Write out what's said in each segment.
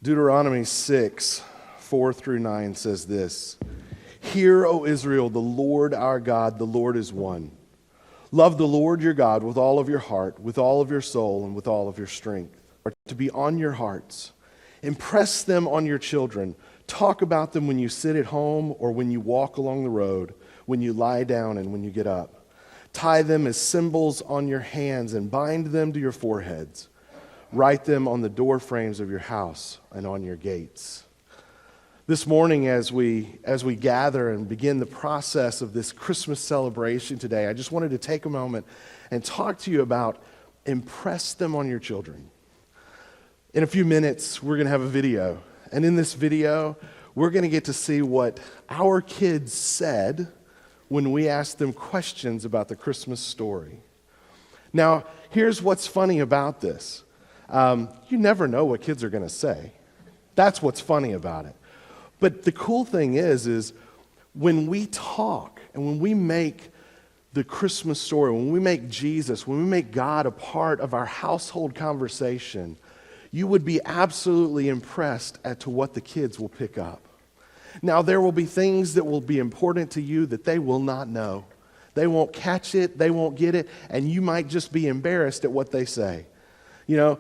Deuteronomy 6, 4 through 9 says this: Hear, O Israel, the Lord our God, the Lord is one. Love the Lord your God with all of your heart, with all of your soul, and with all of your strength. Are to be on your hearts. Impress them on your children. Talk about them when you sit at home or when you walk along the road, when you lie down and when you get up. Tie them as symbols on your hands and bind them to your foreheads. Write them on the door frames of your house and on your gates. This morning, as we gather and begin the process of this Christmas celebration today, I just wanted to take a moment and talk to you about impress them on your children. In a few minutes, we're going to have a video. And in this video, we're going to get to see what our kids said when we asked them questions about the Christmas story. Now, here's what's funny about this. You never know what kids are going to say. That's what's funny about it. But the cool thing is when we talk and when we make the Christmas story, when we make Jesus, when we make God a part of our household conversation, you would be absolutely impressed as to what the kids will pick up. Now, there will be things that will be important to you that they will not know. They won't catch it, they won't get it, and you might just be embarrassed at what they say. You know,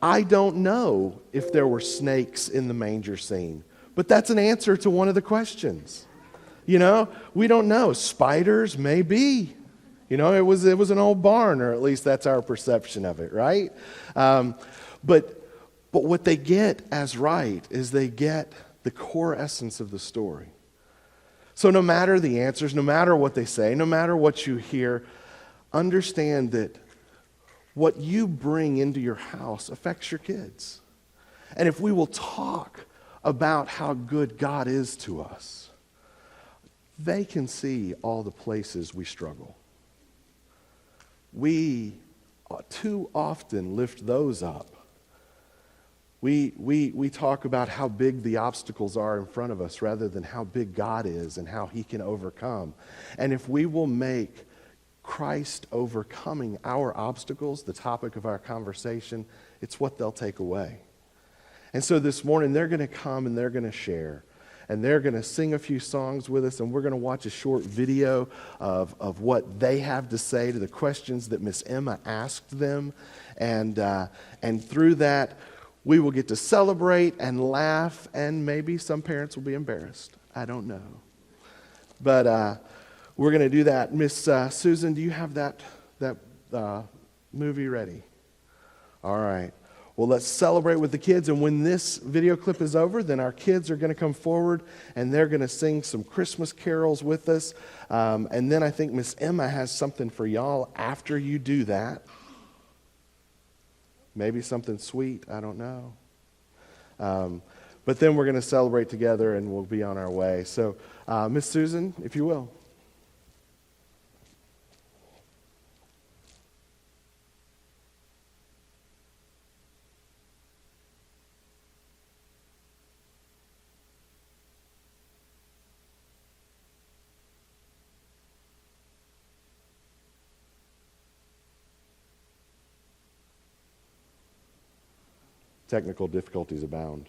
I don't know if there were snakes in the manger scene, but that's an answer to one of the questions. You know, we don't know. Spiders, maybe. You know, it was an old barn, or at least that's our perception of it, right? But what they get as right is they get the core essence of the story. So no matter the answers, no matter what they say, no matter what you hear, understand that what you bring into your house affects your kids. And if we will talk about how good God is to us, they can see all the places we struggle. We too often lift those up. We talk about how big the obstacles are in front of us rather than how big God is and how He can overcome. And if we will make Christ overcoming our obstacles the topic of our conversation, it's what they'll take away. And so this morning they're going to come and they're going to share. And they're going to sing a few songs with us, and we're going to watch a short video of what they have to say to the questions that Miss Emma asked them. And through that, we will get to celebrate and laugh, and maybe some parents will be embarrassed. I don't know. But we're going to do that. Miss Susan, do you have that movie ready? All right. Well, let's celebrate with the kids, and when this video clip is over, then our kids are going to come forward, and they're going to sing some Christmas carols with us. And then I think Miss Emma has something for y'all after you do that. Maybe something sweet, I don't know. But then we're going to celebrate together, and we'll be on our way. So, Miss Susan, if you will. Technical difficulties abound.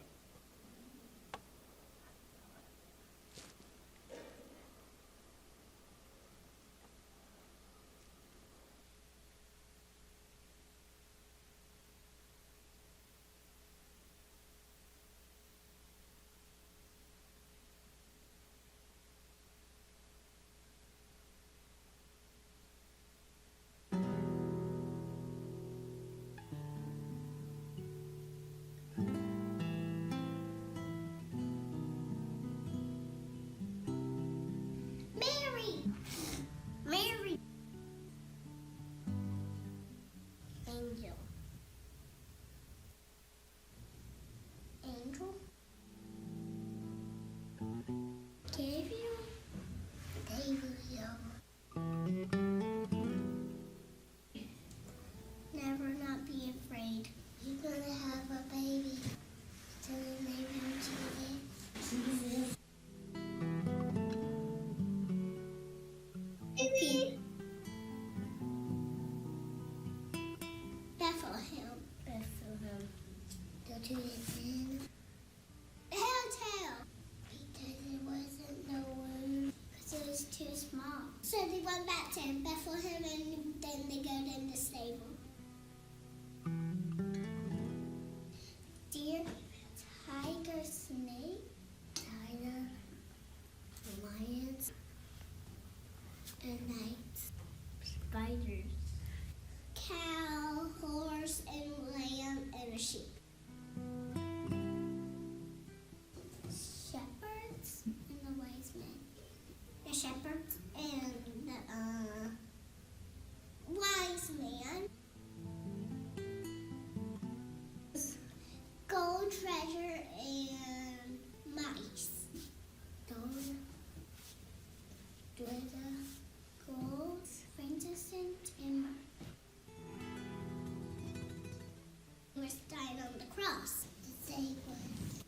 Mary. Angel. Angel. Gabriel. Never not be afraid. You're gonna have a baby. So you name him Jesus. Bethlehem. Go to the end. Deer, tiger, snake, tiger, lions, and knights. Spiders. Cow, horse, and lamb, and a sheep. Shepherds and the wise men. The shepherds and the wise man. Gold, treasure, and mice. Gold, glitter, gold, frankincense, and myrrh. Was died on the cross to save us.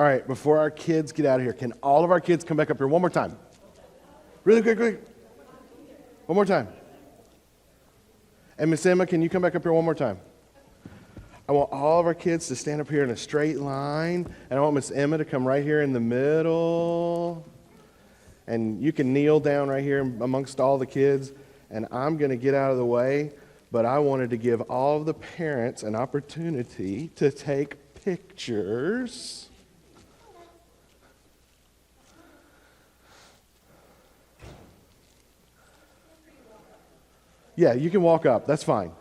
All right, before our kids get out of here, can all of our kids come back up here one more time? Really quick. One more time. And Miss Emma, can you come back up here one more time? I want all of our kids to stand up here in a straight line, and I want Miss Emma to come right here in the middle. And you can kneel down right here amongst all the kids, and I'm going to get out of the way, but I wanted to give all of the parents an opportunity to take pictures. Yeah, you can walk up. That's fine.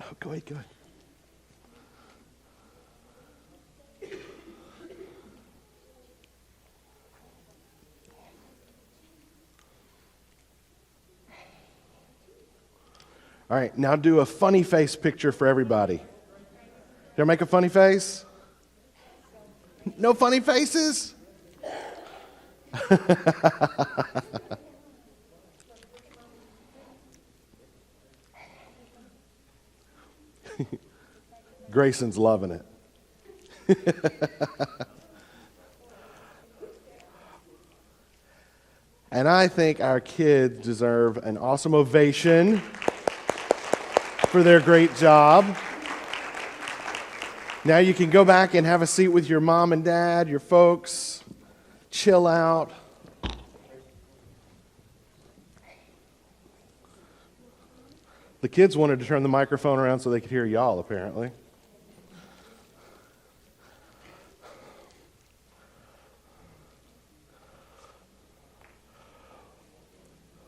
Oh, go ahead. All right, now do a funny face picture for everybody. Did I make a funny face? No funny faces? Grayson's loving it. And I think our kids deserve an awesome ovation for their great job. Now you can go back and have a seat with your mom and dad, your folks, chill out. The kids wanted to turn the microphone around so they could hear y'all, apparently.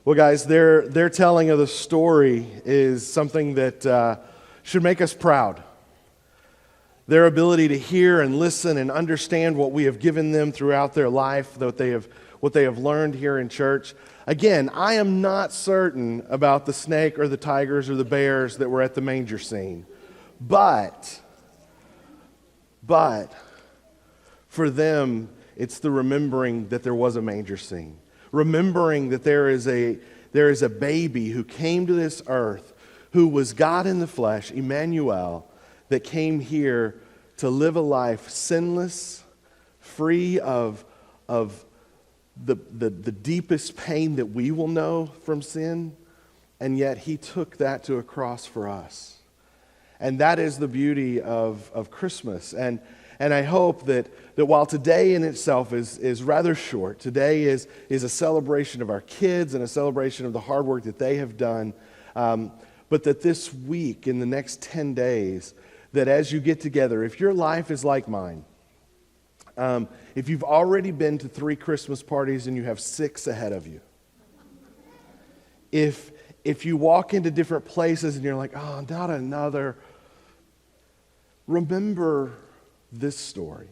Well, guys, their telling of the story is something that should make us proud. Their ability to hear and listen and understand what we have given them throughout their life, what they have learned here in church. Again, I am not certain about the snake or the tigers or the bears that were at the manger scene. But for them, it's the remembering that there was a manger scene. Remembering that there is a baby who came to this earth, who was God in the flesh, Emmanuel, that came here to live a life sinless, free of the deepest pain that we will know from sin, and yet he took that to a cross for us. And that is the beauty of Christmas. And I hope that while today in itself is rather short, today is a celebration of our kids and a celebration of the hard work that they have done, but that this week, in the next 10 days, that as you get together, if your life is like mine, if you've already been to 3 Christmas parties and you have 6 ahead of you, if you walk into different places and you're like, oh, not another, remember this story.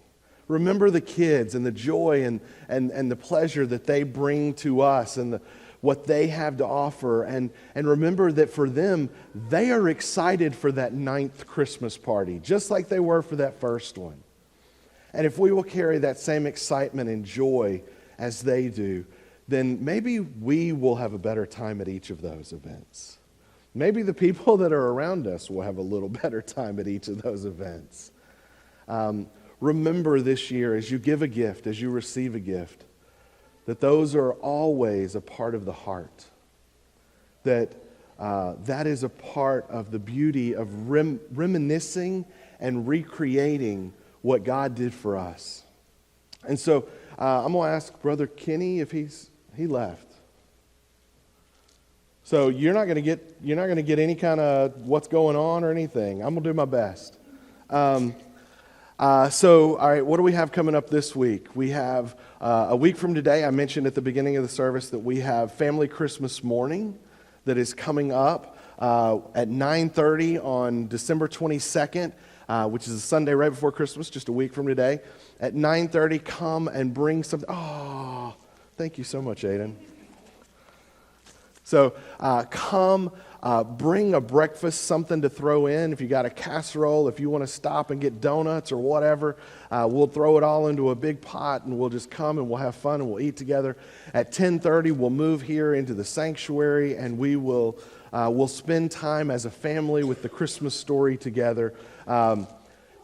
Remember the kids and the joy and the pleasure that they bring to us and what they have to offer. And remember that for them, they are excited for that 9th Christmas party, just like they were for that first one. And if we will carry that same excitement and joy as they do, then maybe we will have a better time at each of those events. Maybe the people that are around us will have a little better time at each of those events. Remember this year, as you give a gift, as you receive a gift, that those are always a part of the heart. That is a part of the beauty of reminiscing and recreating what God did for us. And so I'm going to ask Brother Kenny if he left. So you're not going to get any kind of what's going on or anything. I'm going to do my best. So, all right, what do we have coming up this week? We have a week from today. I mentioned at the beginning of the service that we have Family Christmas Morning that is coming up at 9:30 on December 22nd, which is a Sunday right before Christmas, just a week from today. At 9:30, come and bring something. Oh, thank you so much, Aiden. So come, bring a breakfast, something to throw in. If you got a casserole, if you want to stop and get donuts or whatever, we'll throw it all into a big pot and we'll just come and we'll have fun and we'll eat together. At 10:30, we'll move here into the sanctuary and we'll spend time as a family with the Christmas story together.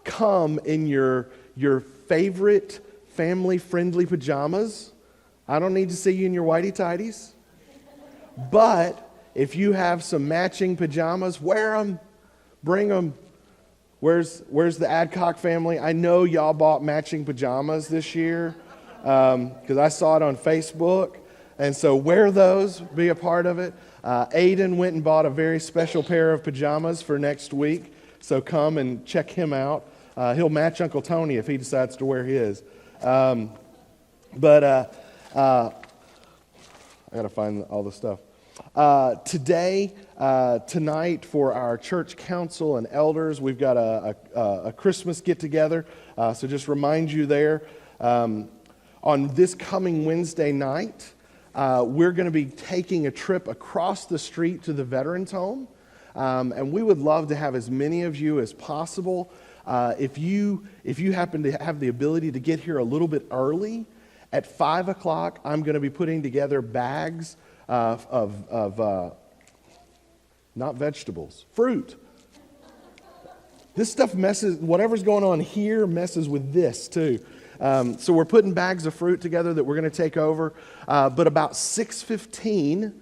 Come in your favorite family-friendly pajamas. I don't need to see you in your whitey-tighties. But if you have some matching pajamas, wear them, bring them. Where's the Adcock family? I know y'all bought matching pajamas this year because I saw it on Facebook. And so wear those, be a part of it. Aiden went and bought a very special pair of pajamas for next week. So come and check him out. He'll match Uncle Tony if he decides to wear his. I got to find all the stuff. Tonight for our church council and elders, we've got a Christmas get-together. So just remind you there. On this coming Wednesday night, we're going to be taking a trip across the street to the Veterans Home. And we would love to have as many of you as possible. If you happen to have the ability to get here a little bit early, at 5 o'clock, I'm going to be putting together bags of not vegetables, fruit. This stuff messes, whatever's going on here messes with this too. So we're putting bags of fruit together that we're going to take over. But about 6:15,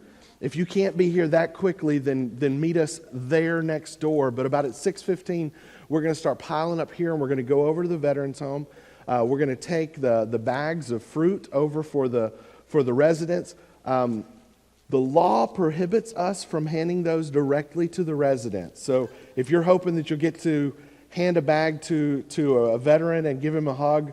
if you can't be here that quickly, then meet us there next door. But about at 6:15, we're going to start piling up here and we're going to go over to the Veterans Home. We're going to take the bags of fruit over for the residents. The law prohibits us from handing those directly to the residents. So if you're hoping that you'll get to hand a bag to a veteran and give him a hug,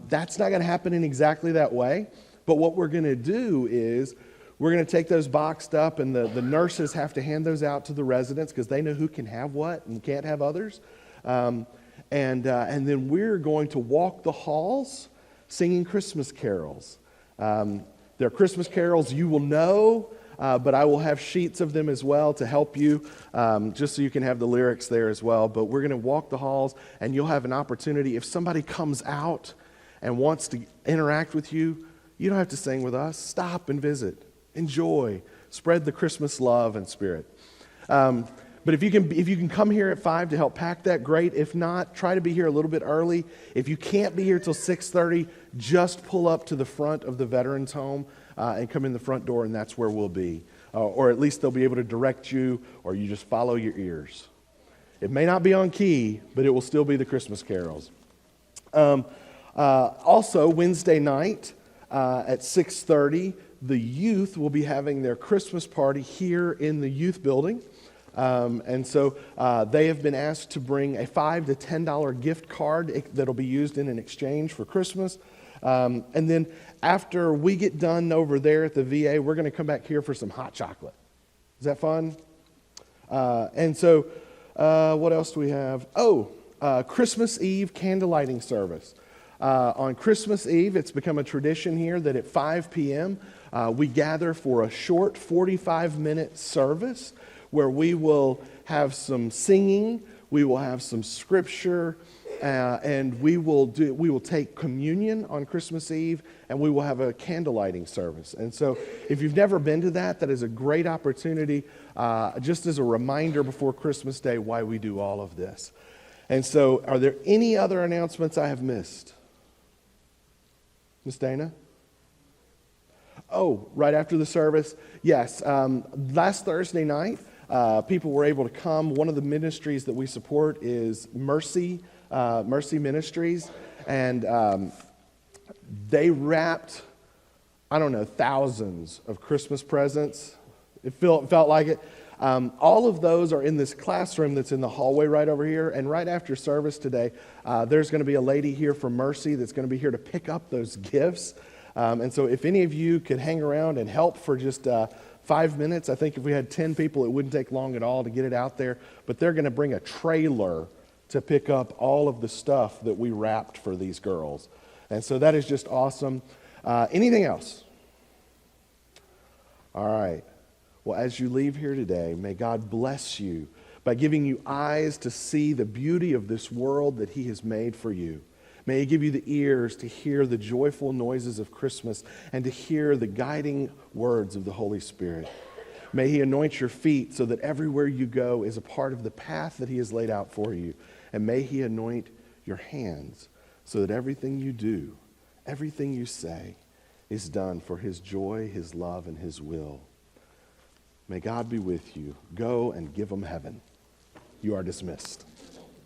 that's not going to happen in exactly that way. But what we're going to do is we're going to take those boxed up, and the nurses have to hand those out to the residents because they know who can have what and can't have others. And then we're going to walk the halls singing Christmas carols. They're Christmas carols you will know, but I will have sheets of them as well to help you, just so you can have the lyrics there as well. But we're going to walk the halls, and you'll have an opportunity. If somebody comes out and wants to interact with you, you don't have to sing with us. Stop and visit. Enjoy. Spread the Christmas love and spirit. But if you can come here at 5 to help pack that, great. If not, try to be here a little bit early. If you can't be here till 6:30, just pull up to the front of the Veterans Home and come in the front door, and that's where we'll be. Or at least they'll be able to direct you, or you just follow your ears. It may not be on key, but it will still be the Christmas carols. Also, Wednesday night at 6:30, the youth will be having their Christmas party here in the youth building. And so they have been asked to bring a $5 to $10 gift card that'll be used in an exchange for Christmas. And then after we get done over there at the VA, we're going to come back here for some hot chocolate. Is that fun? And so what else do we have? Christmas Eve candlelighting service. On Christmas Eve, it's become a tradition here that at 5 p.m., we gather for a short 45-minute service where we will have some singing, we will have some scripture, and we will take communion on Christmas Eve, and we will have a candlelighting service. And so if you've never been to that is a great opportunity, just as a reminder before Christmas Day why we do all of this. And so are there any other announcements I have missed? Miss Dana? Oh, right after the service, yes. Last Thursday night, people were able to come. One of the ministries that we support is Mercy Ministries, and they wrapped, thousands of Christmas presents. It felt like it. All of those are in this classroom that's in the hallway right over here, and right after service today, there's going to be a lady here from Mercy that's going to be here to pick up those gifts. And so if any of you could hang around and help for just 5 minutes, I think if we had 10 people, it wouldn't take long at all to get it out there. But they're going to bring a trailer to pick up all of the stuff that we wrapped for these girls. And so that is just awesome. Anything else? All right. Well, as you leave here today, may God bless you by giving you eyes to see the beauty of this world that he has made for you. May he give you the ears to hear the joyful noises of Christmas and to hear the guiding words of the Holy Spirit. May he anoint your feet so that everywhere you go is a part of the path that he has laid out for you. And may he anoint your hands so that everything you do, everything you say, is done for his joy, his love, and his will. May God be with you. Go and give them heaven. You are dismissed.